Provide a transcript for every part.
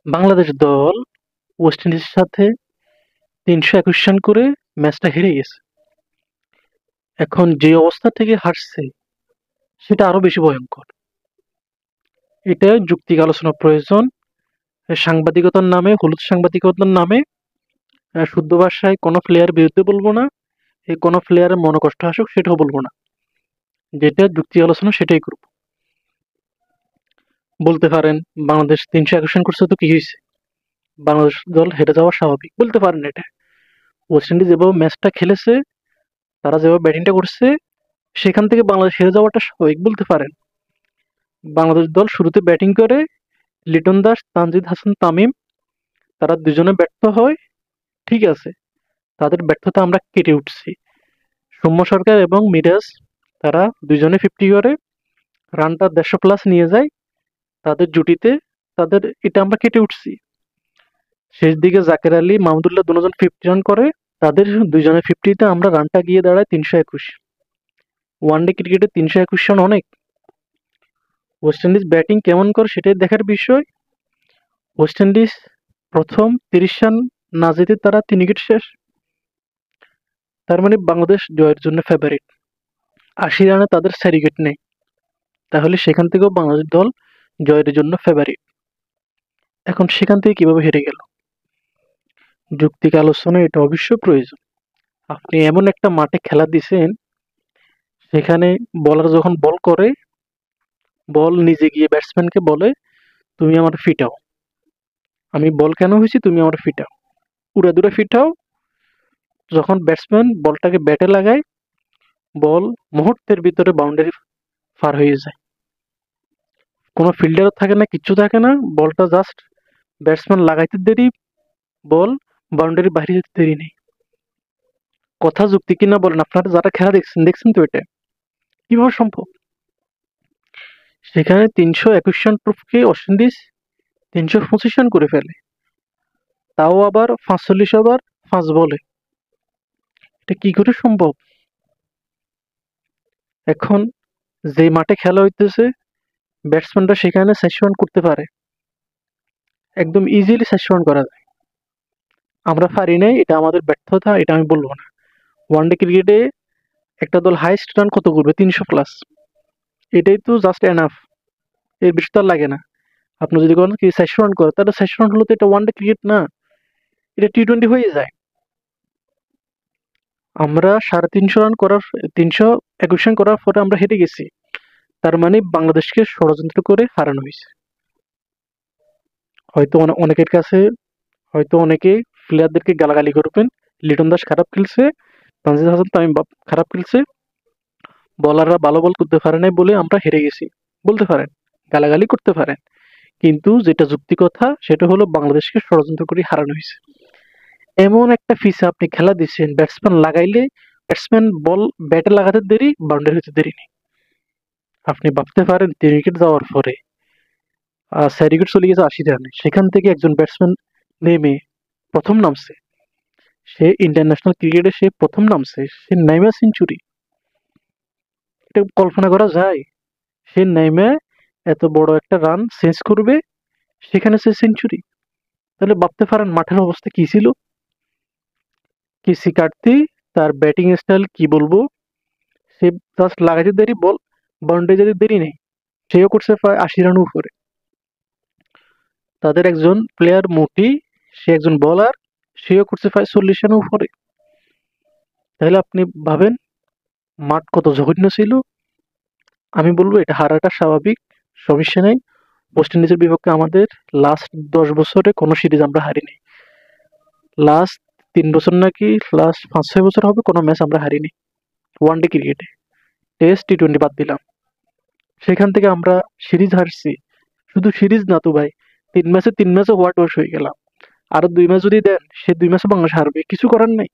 বাংলাদেশ দল ওয়েস্ট ইন্ডিজের সাথে ৩২১ রান করে ম্যাচটা হেরে গেছে। এখন যে অবস্থা থেকে হারছে সেটা আরো বেশি ভয়ঙ্কর। এটা যুক্তিক আলোচনা প্রয়োজন। সাংবাদিকতার নামে, হলুদ সাংবাদিকতার নামে শুদ্ধ ভাষায় কোনো প্লেয়ারের বিরুদ্ধে বলবো না। কোনো প্লেয়ারের মনোকষ্ট আসুক সেটাও বলবো না। যেটা যুক্তি আলোচনা সেটাই করব। বলতে পারেন বাংলাদেশ ৩২১ রান করছে তো কি হয়েছে? বাংলাদেশ দল হেরে যাওয়া স্বাভাবিক। বলতে পারেন এটা। ওয়েস্ট ইন্ডিজ যেভাবে ম্যাচটা খেলেছে, তারা যেভাবে ব্যাটিংটা করছে, সেখান থেকে বাংলাদেশ হেরে যাওয়াটা স্বাভাবিক বলতে পারেন। বাংলাদেশ দল শুরুতে ব্যাটিং করে লিটন দাস, তানজিদ হাসান তামিম তারা দুজনে ব্যর্থ হয়। ঠিক আছে, তাদের ব্যর্থতা আমরা কেটে উঠছি। সৌম্য সরকার এবং মিরাজ তারা দুজনে 50 করে রানটা 150 প্লাস নিয়ে যায় তাদের জুটিতে। তাদের এটা আমরা কেটে উঠছি। শেষ দিকে জাকের আলী, মাহমুদুল্লাহ দুজন 50 রান করে। তাদের দুজনের 50তে আমরা রানটা গিয়ে দাঁড়ায় 321। ওয়ানডে ক্রিকেটে 321 রান অনেক। ওয়েস্ট ইন্ডিজ ব্যাটিং কেমন করে সেটাই দেখার বিষয়। ওয়েস্ট ইন্ডিজ প্রথম 30 রান না যেতে তারা 3 উইকেট শেষ। তার মানে বাংলাদেশ জয়ের জন্য ফেভারিট। 80 রানে তাদের 4 উইকেট নেই। তাহলে সেখান থেকেও বাংলাদেশ দল জয়ের জন্য ফেভারিট। এখন সেখান থেকে কিভাবে হেরে গেল? যুক্তিক আলোচনা এটা অবশ্যই প্রয়োজন। আপনি এমন একটা মাঠে খেলা দিছেন, সেখানে বলার যখন বল করে, বল নিজে গিয়ে ব্যাটসম্যানকে বলে তুমি আমার ফিটাও। আমি বল কেন হয়েছি, তুমি আমার ফিটাও। উড়াদুরা ফিটাও। যখন ব্যাটসম্যান বলটাকে ব্যাটে লাগায়, বল মুহূর্তের ভিতরে বাউন্ডারি পার হয়ে যায়। কোনো ফিল্ডারও থাকে না, কিচ্ছু থাকে না। বলটা জাস্ট ব্যাটসম্যান লাগাইতে দেরি, বল বাউন্ডারি বাইরে যেতে দেরি নেই। কথা যুক্তি কিনা বলেন, আপনারা যারা খেলা দেখছেন দেখছেন তো এটা কিভাবে সম্ভব? সেখানে ৩২১ রান প্রুফকে ওয়েস্ট ইন্ডিজ ৩২৫ রান করে ফেলে, তাও আবার ৪৫ ওভার ৫ বলে। এটা কি করে সম্ভব? এখন যে মাঠে খেলা হইতেছে, ব্যাটসম্যানরা সেখানে ৪০০ রান করতে পারে, একদম ইজিলি ৪০০ রান করা যায়। আমরা পারি নাই, এটা আমাদের ব্যর্থতা, এটা আমি বলবো না। ওয়ানডে ক্রিকেটে একটা দল হাইস্ট রান কত করবে? ৩০০ প্লাস। এটাই তো জাস্ট এনাফ, এর বেশি তো আর লাগে না। আপনি যদি বলেন কি ৪০০ রান করে, তাহলে ৪০০ রান হলে তো এটা ওয়ানডে ক্রিকেট না, এটা টি-20 হয়ে যায়। আমরা ৩৫০ রান করার ৩২১ রান করার পরে আমরা হেরে গেছি। তার মানে বাংলাদেশকে ষড়যন্ত্র করে হারানো হয়েছে। হয়তো অনেকের কাছে, হয়তো অনেকে প্লেয়ারদেরকে গালাগালি করবেন, লিটন দাস খারাপ খেলছে, তানজিদ হাসান তামিম খারাপ খেলছে, বলাররা ভালো বল করতে পারে নাই বলে আমরা হেরে গেছি বলতে পারেন, গালাগালি করতে পারেন। কিন্তু যেটা যুক্তি কথা সেটা হলো বাংলাদেশকে ষড়যন্ত্র করে হারানো হয়েছে। এমন একটা পিচে আপনি খেলা দিচ্ছেন, ব্যাটসম্যান লাগাইলে ব্যাটসম্যান বল ব্যাটে লাগাতে দেরি, বাউন্ডারি হতে দেরি নেই। আপনি ভাবতে পারেন 3 উইকেট যাওয়ার পরে 4 উইকেট চলে গেছে 80 রানে, সেখান থেকে একজন ব্যাটসম্যান নেমে প্রথম নামছে, সে ইন্টারন্যাশনাল ক্রিকেটে সে প্রথম নামছে, সে নাইমা সেঞ্চুরি। এটা কল্পনা করা যায়? সে নাইমা এত বড় একটা রান চেঞ্জ করবে, সেখানে সে সেঞ্চুরি। তাহলে ভাবতে পারেন মাঠের অবস্থা কি ছিল। কিসি কাটতি, তার ব্যাটিং স্টাইল কি বলবো, সে জাস্ট লাগাইতে দেরি, বল বাউন্ডারি যেতে দেরি নেই। সেও করছে প্রায় 80 রান উপরে। তাদের একজন প্লেয়ার মোটি, সে একজন বোলার, সেও করছে প্রায় 40 রান উপরে। তাহলে আপনি ভাবেন মাঠ কত জঘন্য ছিল। আমি বলবো এটা হারাটা স্বাভাবিক, সমস্যা নেই। ওয়েস্ট ইন্ডিজের বিপক্ষে আমাদের লাস্ট 10 বছরে কোনো সিরিজ আমরা হারিনি। লাস্ট 3 বছর নাকি লাস্ট 5-6 বছর হবে কোনো ম্যাচ আমরা হারিনি ওয়ানডে ক্রিকেটে। টেস্ট টি-20 বাদ দিলাম, সেখান থেকে আমরা সিরিজ হারছি। শুধু সিরিজ না তো ভাই, 3 ম্যাচে হোয়াইট ওয়াশ হয়ে গেলাম। আরো 2 ম্যাচ যদি দেন, সে 2 ম্যাচে বাংলাদেশ হারবে, কিছু করার নেই।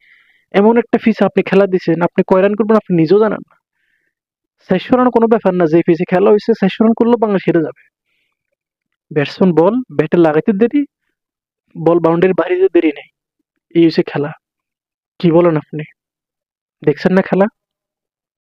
এমন একটা পিচ আপনি খেলা দিচ্ছেন, আপনি কয় রান করবেন আপনি নিজেও জানেন না। 400 রান কোনো ব্যাপার না, যে পিচে খেলা হয়েছে 400 রান করলেও বাংলাদেশ হেরে যাবে। ব্যাটসম্যান বল ব্যাটে লাগাইতে দেরি, বল বাউন্ডারির বাইরে যেতে দেরি নেই। এই হচ্ছে খেলা। কি বলেন আপনি? দেখছেন না খেলা?